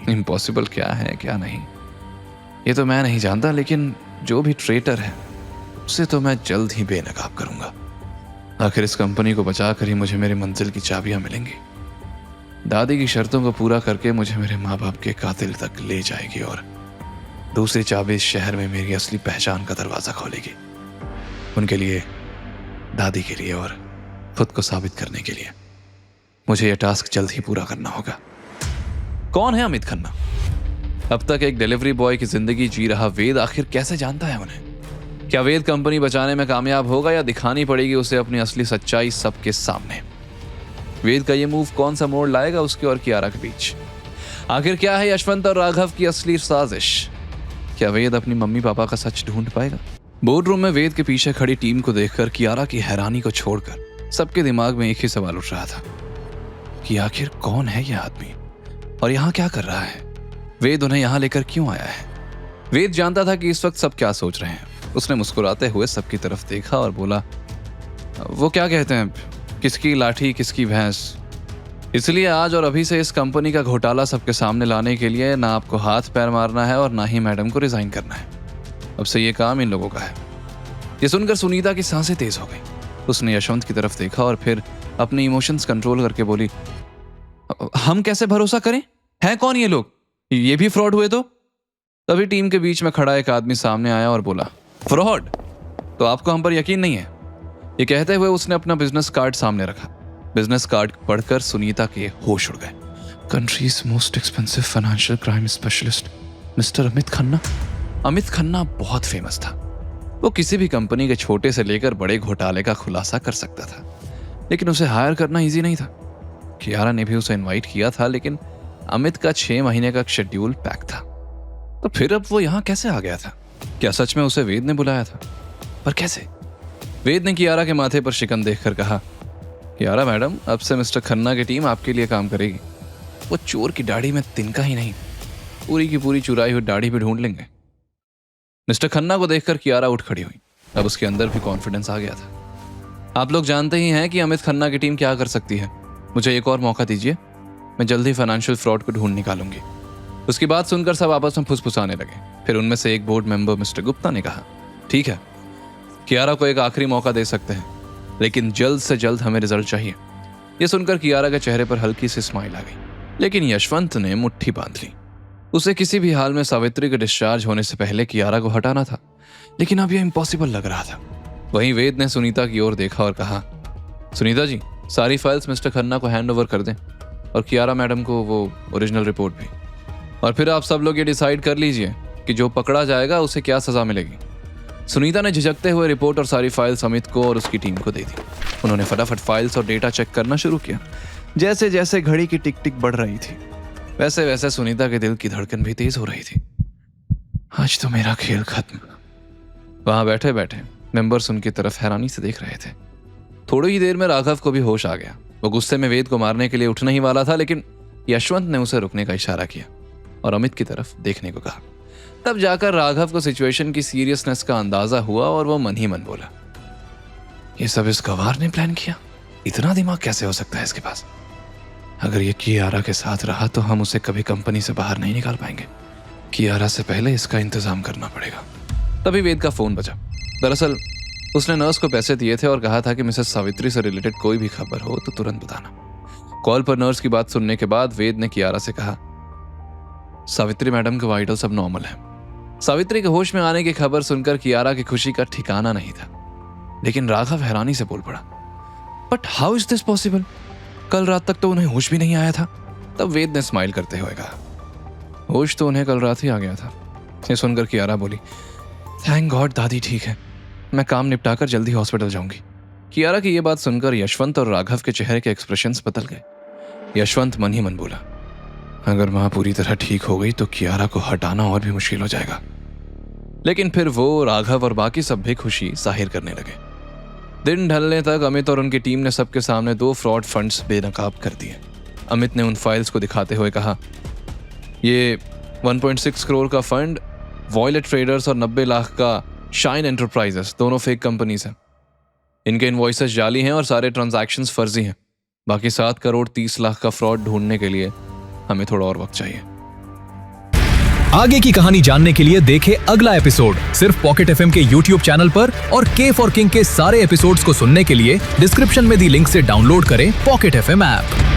Impossible क्या है क्या नहीं ये तो मैं नहीं जानता, लेकिन जो भी ट्रेटर है उसे तो मैं जल्द ही बेनकाब करूंगा। आखिर इस कंपनी को बचा कर ही मुझे मेरी मंजिल की चाबियां मिलेंगी। दादी की शर्तों को पूरा करके मुझे मेरे माँ बाप के कातिल तक ले जाएगी और दूसरी चाबी इस शहर में मेरी असली पहचान का दरवाजा खोलेगी। उनके लिए, दादी के लिए और खुद को साबित करने के लिए मुझे यह टास्क जल्द ही पूरा करना होगा। कौन है अमित खन्ना? अब तक एक डिलीवरी बॉय की जिंदगी जी रहा वेद आखिर कैसे जानता है उन्हें? क्या वेद कंपनी बचाने में कामयाब होगा या दिखानी पड़ेगी उसे अपनी असली सच्चाई सबके सामने? वेद का ये मूव कौन सा मोड़ लाएगा उसके और कियारा के बीच? आखिर क्या है यशवंत और राघव की असली साजिश? क्या वेद अपनी मम्मी पापा का सच ढूंढ पाएगा? बोर्ड रूम में वेद के पीछे खड़ी टीम को देखकर कियारा की हैरानी को छोड़कर सबके दिमाग में एक ही सवाल उठ रहा था कि आखिर कौन है यह आदमी और यहाँ क्या कर रहा है? वेद उन्हें यहाँ लेकर क्यों आया है? वेद जानता था कि इस वक्त सब क्या सोच रहे हैं। उसने मुस्कुराते हुए सबकी तरफ देखा और बोला, वो क्या कहते हैं, किसकी लाठी किसकी भैंस। इसलिए आज और अभी से इस कंपनी का घोटाला सबके सामने लाने के लिए ना आपको हाथ पैर मारना है और ना ही मैडम को रिजाइन करना है। अब से ये काम इन लोगों का है। ये सुनकर सुनीता की सांसें तेज हो गई। उसने यशवंत की तरफ देखा और फिर अपने इमोशंस कंट्रोल करके बोली, हम कैसे भरोसा करें? हैं कौन ये लोग? ये भी फ्रॉड हुए तो? तभी टीम के बीच में खड़ा एक आदमी सामने आया और बोला, फ्रॉड? तो आपको हम पर यकीन नहीं है? ये कहते हुए उसने अपना बिजनेस कार्ड सामने रखा। बिजनेस कार्ड पढ़कर सुनीता के होश उड़ गए। Countries most expensive financial crime specialist mister Amit Khanna. Amit Khanna बहुत फेमस था। वो किसी भी कंपनी के छोटे से लेकर बड़े घोटाले का खुलासा कर सकता था, लेकिन उसे हायर करना इजी नहीं था। कियारा ने भी उसे इनवाइट किया था, लेकिन अमित का 6 महीने का शेड्यूल पैक था। तो फिर अब वो यहाँ कैसे आ गया था? क्या सच में उसे वेद ने बुलाया था? पर कैसे? वेद ने कियारा के माथे पर शिकन देखकर कहा, कियारा मैडम, अब से मिस्टर खन्ना की टीम आपके लिए काम करेगी। वो चोर की दाढ़ी में तिनका ही नहीं, पूरी की पूरी चुराई हुई दाढ़ी भी ढूंढ लेंगे। मिस्टर खन्ना को देखकर कियारा उठ खड़ी हुई। अब उसके अंदर भी कॉन्फिडेंस आ गया था। आप लोग जानते ही हैं कि अमित खन्ना की टीम क्या कर सकती है। मुझे एक और मौका दीजिए, मैं जल्द ही फाइनेंशियल फ्रॉड को ढूंढ निकालूंगी। उसकी बात सुनकर सब आपस में फुसफुसाने लगे। फिर उनमें से एक बोर्ड मेंबर मिस्टर गुप्ता ने कहा, ठीक है, कियारा को एक आखिरी मौका दे सकते हैं, लेकिन जल्द से जल्द हमें रिजल्ट चाहिए। यह सुनकर कियारा के चेहरे पर हल्की सी स्माइल आ गई, लेकिन यशवंत ने मुट्ठी बांध ली। उसे किसी भी हाल में सावित्री के डिस्चार्ज होने से पहले कियारा को हटाना था, लेकिन अब यह इम्पॉसिबल लग रहा था। वहीं वेद ने सुनीता की ओर देखा और कहा, सुनीता जी, सारी फाइल्स मिस्टर खन्ना को हैंड ओवर कर दें और कियारा मैडम को वो ओरिजिनल रिपोर्ट भी। और फिर आप सब लोग ये डिसाइड कर लीजिए कि जो पकड़ा जाएगा उसे क्या सजा मिलेगी। सुनीता ने झिझकते हुए रिपोर्ट और सारी फाइल्स अमित को और उसकी टीम को दे दी। उन्होंने फटाफट फाइल्स और डेटा चेक करना शुरू किया। जैसे जैसे घड़ी की टिक टिक बढ़ रही थी, वैसे वैसे सुनीता के दिल की धड़कन भी तेज हो रही थी। आज तो मेरा खेल खत्म। वहां बैठे बैठे मेंबर्स उनकी तरफ हैरानी से देख रहे थे। थोड़ी ही देर में राघव को भी होश आ गया। वो गुस्से में वेद को मारने के लिए उठना ही वाला था, लेकिन यशवंत ने उसे रुकने का इशारा किया और अमित की तरफ देखने को कहा। तब जाकर राघव को सिचुएशन की सीरियसनेस का अंदाजा हुआ और वो मन ही मन बोला, ये सब इस गवार ने प्लान किया? इतना दिमाग कैसे हो सकता है इसके पास? अगर ये कियारा के साथ रहा तो हम उसे कभी कंपनी से बाहर नहीं निकाल पाएंगे। कियारा से पहले इसका इंतजाम करना पड़ेगा। तभी वेद का फोन बजा। दरअसल उसने नर्स को पैसे दिए थे और कहा था कि मिसेस सावित्री से रिलेटेड कोई भी खबर हो तो तुरंत बताना। कॉल पर नर्स की बात सुनने के बाद वेद ने कियारा से कहा, सावित्री मैडम के वाइटल सब नॉर्मल है। सावित्री के होश में आने की खबर सुनकर कियारा की खुशी का ठिकाना नहीं था, लेकिन राघव हैरानी से बोल पड़ा, but how is this possible? कल रात तक तो उन्हें होश भी नहीं आया था। तब वेद ने स्माइल करते हुए कहा, होश तो उन्हें कल रात ही आ गया था। ये सुनकर कियारा बोली, थैंक गॉड दादी ठीक है, मैं काम निपटाकर जल्दी हॉस्पिटल जाऊंगी। कियारा की यह बात सुनकर यशवंत और राघव के चेहरे के एक्सप्रेशंस बदल गए। यशवंत मन ही मन बोला, अगर मां पूरी तरह ठीक हो गई तो कियारा को हटाना और भी मुश्किल हो जाएगा। लेकिन फिर वो, राघव और बाकी सब भी खुशी जाहिर करने लगे। दिन ढलने तक अमित और उनकी टीम ने सबके सामने 2 फ्रॉड फंड्स बेनकाब कर दिए। अमित ने उन फाइल्स को दिखाते हुए कहा, ये 1.6 करोड़ का फंड वॉयलेट ट्रेडर्स और 90 लाख का शाइन एंटरप्राइजेस, दोनों फेक कंपनीज हैं। इनके इनवॉइसेस जाली हैं और सारे ट्रांजैक्शंस फर्जी हैं। बाकी 7 करोड़ 30 लाख का फ्रॉड ढूंढने के लिए हमें थोड़ा और वक्त चाहिए। आगे की कहानी जानने के लिए देखें अगला एपिसोड सिर्फ पॉकेट एफएम के यूट्यूब चैनल पर, और के फॉर किंग के सारे एपिसोड्स को सुनने के लिए डिस्क्रिप्शन में दी लिंक से डाउनलोड करें पॉकेट एफएम ऐप।